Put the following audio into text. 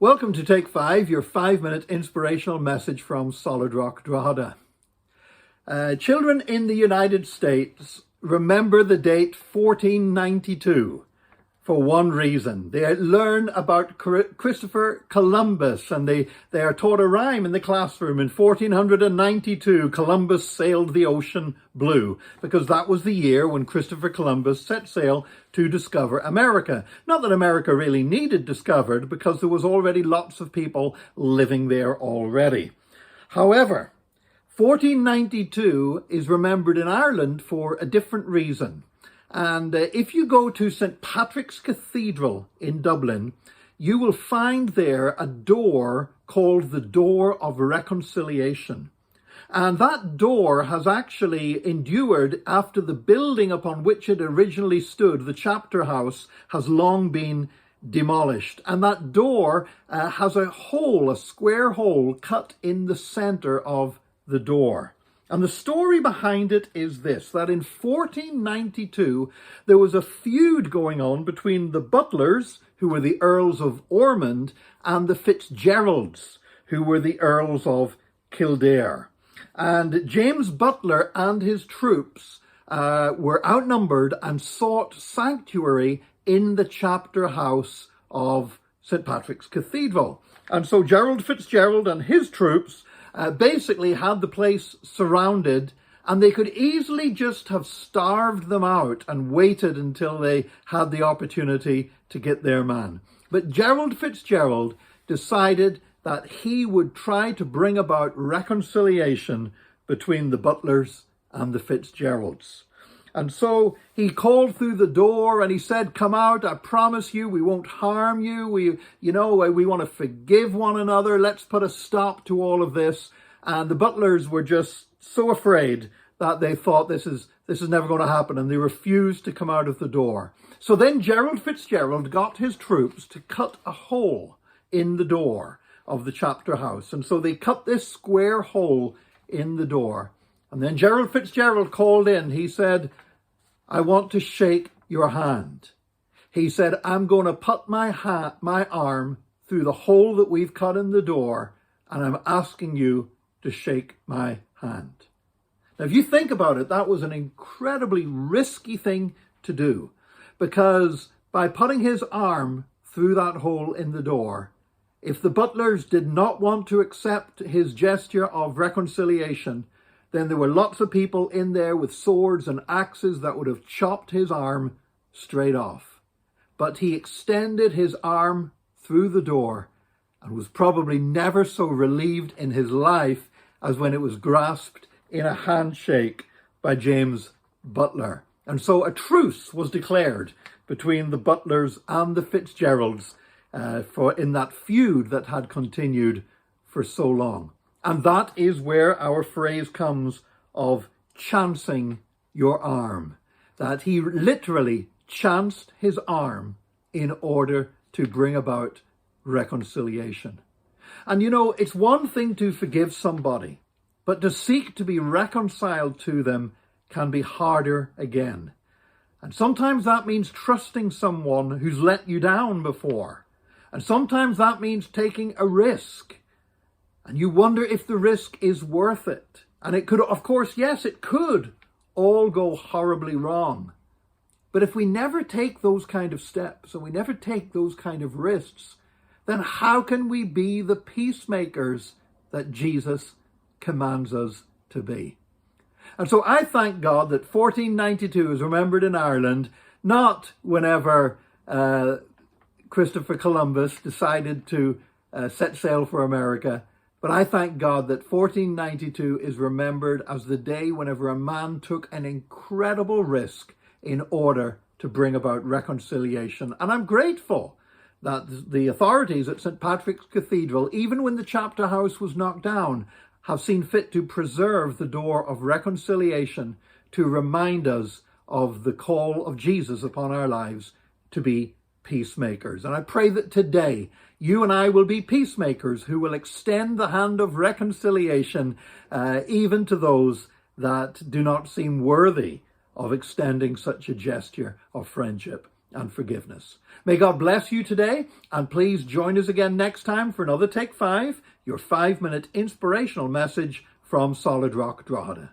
Welcome to Take 5, your 5-minute inspirational message from Solid Rock Drogheda. Children in the United States remember the date 1492 for one reason. They learn about Christopher Columbus, and they are taught a rhyme in the classroom. In 1492, Columbus sailed the ocean blue, because that was the year when Christopher Columbus set sail to discover America. Not that America really needed discovered, because there was already lots of people living there already. However, 1492 is remembered in Ireland for a different reason. And if you go to St. Patrick's Cathedral in Dublin, you will find there a door called the Door of Reconciliation. And that door has actually endured after the building upon which it originally stood, the chapter house, has long been demolished. And that door has a hole, a square hole, cut in the center of the door. And the story behind it is this, that in 1492, there was a feud going on between the Butlers, who were the Earls of Ormond, and the Fitzgeralds, who were the Earls of Kildare. And James Butler and his troops were outnumbered and sought sanctuary in the chapter house of St. Patrick's Cathedral. And so Gerald Fitzgerald and his troops basically had the place surrounded, and they could easily just have starved them out and waited until they had the opportunity to get their man. But Gerald Fitzgerald decided that he would try to bring about reconciliation between the Butlers and the Fitzgeralds. And so he called through the door and he said, "Come out, I promise you, we won't harm you. We want to forgive one another. Let's put a stop to all of this." And the Butlers were just so afraid that they thought this is never going to happen, and they refused to come out of the door. So then Gerald Fitzgerald got his troops to cut a hole in the door of the chapter house. And so they cut this square hole in the door. And then Gerald Fitzgerald called in. He said, "I want to shake your hand." He said, "I'm going to put my arm through the hole that we've cut in the door, and I'm asking you to shake my hand." Now, if you think about it, that was an incredibly risky thing to do, because by putting his arm through that hole in the door, if the Butlers did not want to accept his gesture of reconciliation, then there were lots of people in there with swords and axes that would have chopped his arm straight off. But he extended his arm through the door and was probably never so relieved in his life as when it was grasped in a handshake by James Butler. And so a truce was declared between the Butlers and the Fitzgeralds in that feud that had continued for so long. And that is where our phrase comes of chancing your arm. That he literally chanced his arm in order to bring about reconciliation. And you know, it's one thing to forgive somebody, but to seek to be reconciled to them can be harder again. And sometimes that means trusting someone who's let you down before. And sometimes that means taking a risk. And you wonder if the risk is worth it. And it could, of course, yes, it could all go horribly wrong. But if we never take those kind of steps and we never take those kind of risks, then how can we be the peacemakers that Jesus commands us to be? And so I thank God that 1492 is remembered in Ireland, not whenever Christopher Columbus decided to set sail for America, but I thank God that 1492 is remembered as the day whenever a man took an incredible risk in order to bring about reconciliation. And I'm grateful that the authorities at St. Patrick's Cathedral, even when the chapter house was knocked down, have seen fit to preserve the door of reconciliation to remind us of the call of Jesus upon our lives to be peacemakers. And I pray that today you and I will be peacemakers who will extend the hand of reconciliation even to those that do not seem worthy of extending such a gesture of friendship. and forgiveness. May God bless you today, and please join us again next time for another Take 5, your 5-minute inspirational message from Solid Rock Drogheda.